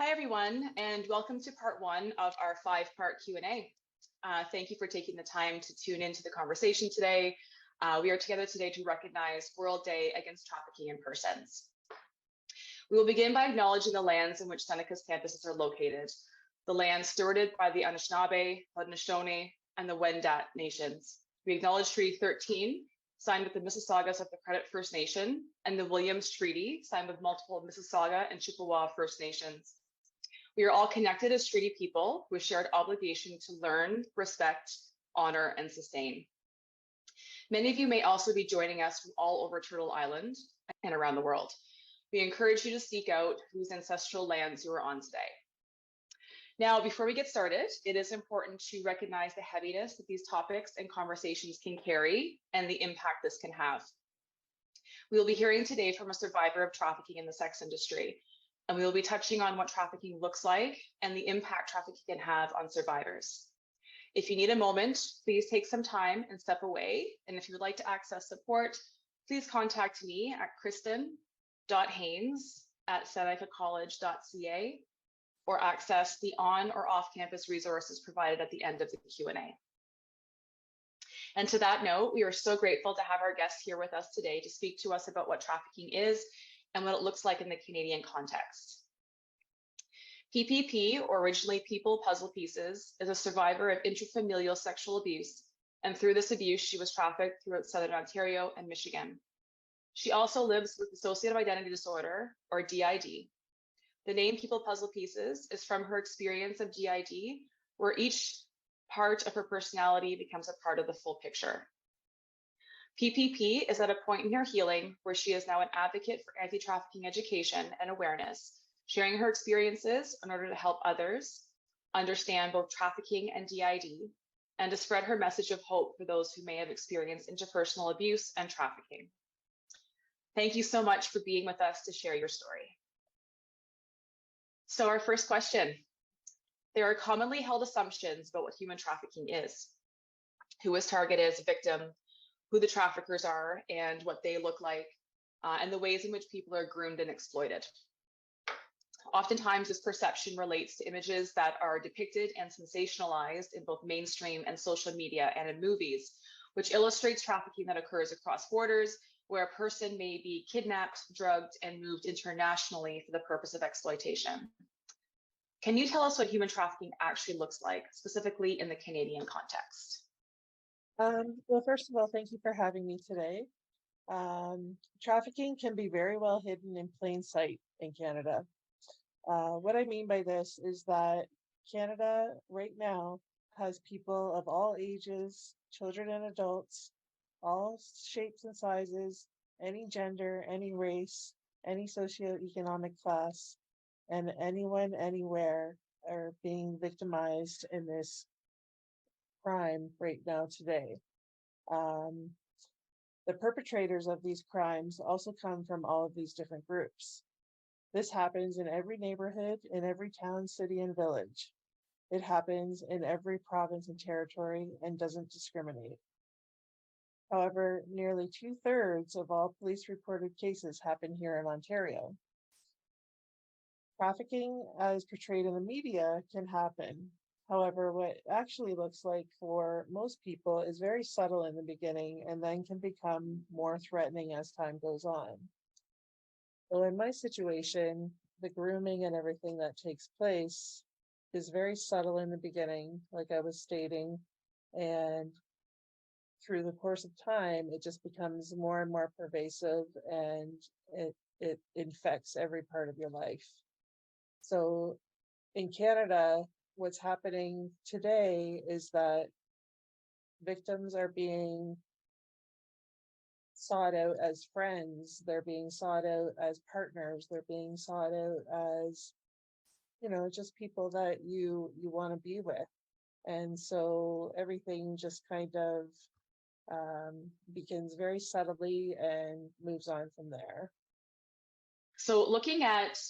Hi, everyone, and welcome to part one of our five-part Q&A. Thank you for taking the time to tune into the conversation today. We are together today to recognize World Day Against Trafficking in Persons. We will begin by acknowledging the lands in which Seneca's campuses are located, the lands stewarded by the Anishinaabe, Haudenosaunee, and the Wendat nations. We acknowledge Treaty 13, signed with the Mississaugas of the Credit First Nation, and the Williams Treaty, signed with multiple Mississauga and Chippewa First Nations. We are all connected as treaty people with shared obligation to learn, respect, honor, and sustain. Many of you may also be joining us from all over Turtle Island and around the world. We encourage you to seek out whose ancestral lands you are on today. Now, before we get started, it is important to recognize the heaviness that these topics and conversations can carry and the impact this can have. We will be hearing today from a survivor of trafficking in the sex industry, and we will be touching on what trafficking looks like and the impact trafficking can have on survivors. If you need a moment, please take some time and step away. And if you would like to access support, please contact me at kristen.haynes@senecacollege.ca or access the on or off-campus resources provided at the end of the Q&A. And to that note, we are so grateful to have our guests here with us today to speak to us about what trafficking is and what it looks like in the Canadian context. PPP, or originally People Puzzle Pieces, is a survivor of intrafamilial sexual abuse, and through this abuse, she was trafficked throughout Southern Ontario and Michigan. She also lives with dissociative identity disorder, or DID. The name People Puzzle Pieces is from her experience of DID, where each part of her personality becomes a part of the full picture. PPP is at a point in her healing where she is now an advocate for anti-trafficking education and awareness, sharing her experiences in order to help others understand both trafficking and DID, and to spread her message of hope for those who may have experienced interpersonal abuse and trafficking. Thank you so much for being with us to share your story. So our first question: there are commonly held assumptions about what human trafficking is, who is targeted as a victim, who the traffickers are and what they look like, and the ways in which people are groomed and exploited. Oftentimes, this perception relates to images that are depicted and sensationalized in both mainstream and social media and in movies, which illustrates trafficking that occurs across borders, where a person may be kidnapped, drugged, and moved internationally for the purpose of exploitation. Can you tell us what human trafficking actually looks like, specifically in the Canadian context? Well, first of all, thank you for having me today. Trafficking can be very well hidden in plain sight in Canada. What I mean by this is that Canada right now has people of all ages, children and adults, all shapes and sizes, any gender, any race, any socioeconomic class, and anyone, anywhere are being victimized in this crime right now today. The perpetrators of these crimes also come from all of these different groups. This happens in every neighborhood, in every town, city, and village. It happens in every province and territory and doesn't discriminate. However, nearly 2/3 of all police reported cases happen here in Ontario. Trafficking, as portrayed in the media, can happen. However, what it actually looks like for most people is very subtle in the beginning and then can become more threatening as time goes on. So in my situation, the grooming and everything that takes place is very subtle in the beginning, like I was stating, and through the course of time, it just becomes more and more pervasive, and it infects every part of your life. So in Canada, what's happening today is that victims are being sought out as friends, they're being sought out as partners, they're being sought out as, just people that you want to be with. And so everything just kind of begins very subtly and moves on from there. So looking at,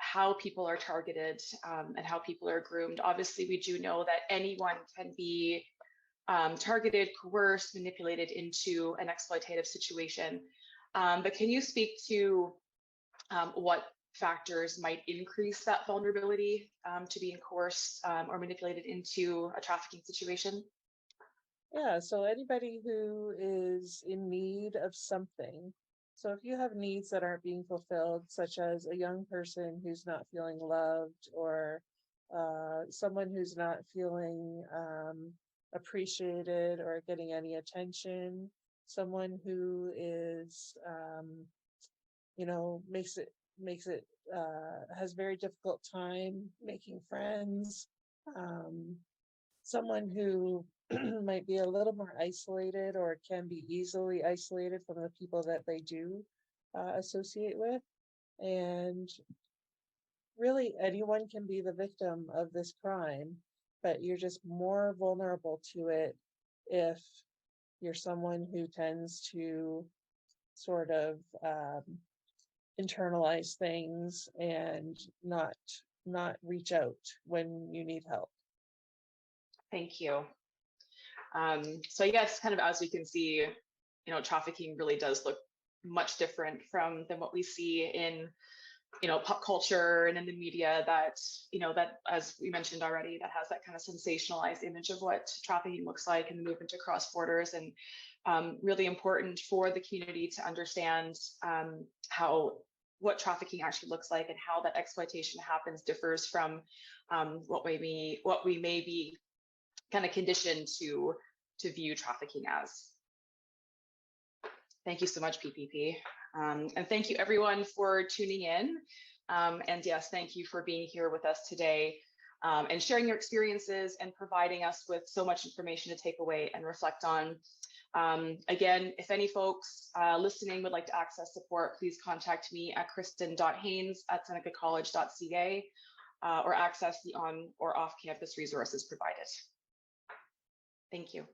how people are targeted and how people are groomed, obviously we do know that anyone can be targeted, coerced, manipulated into an exploitative situation. But can you speak to what factors might increase that vulnerability to being coerced or manipulated into a trafficking situation? Yeah, so anybody who is in need of something. So if you have needs that aren't being fulfilled, such as a young person who's not feeling loved, or someone who's not feeling appreciated or getting any attention, someone who is, makes it has very difficult time making friends, someone who might be a little more isolated or can be easily isolated from the people that they do associate with. And really, anyone can be the victim of this crime, but you're just more vulnerable to it if you're someone who tends to sort of internalize things and not reach out when you need help. Thank you. So I guess kind of as we can see, trafficking really does look much different than what we see in, pop culture and in the media that, that, as we mentioned already, that has that kind of sensationalized image of what trafficking looks like and the movement across borders. And really important for the community to understand what trafficking actually looks like and how that exploitation happens differs from what we may be kind of conditioned to view trafficking as. Thank you so much, PPP. And thank you everyone for tuning in. And yes, thank you for being here with us today and sharing your experiences and providing us with so much information to take away and reflect on. Again, if any folks listening would like to access support, please contact me at kristen.haynes@senecacollege.ca or access the on or off-campus resources provided. Thank you.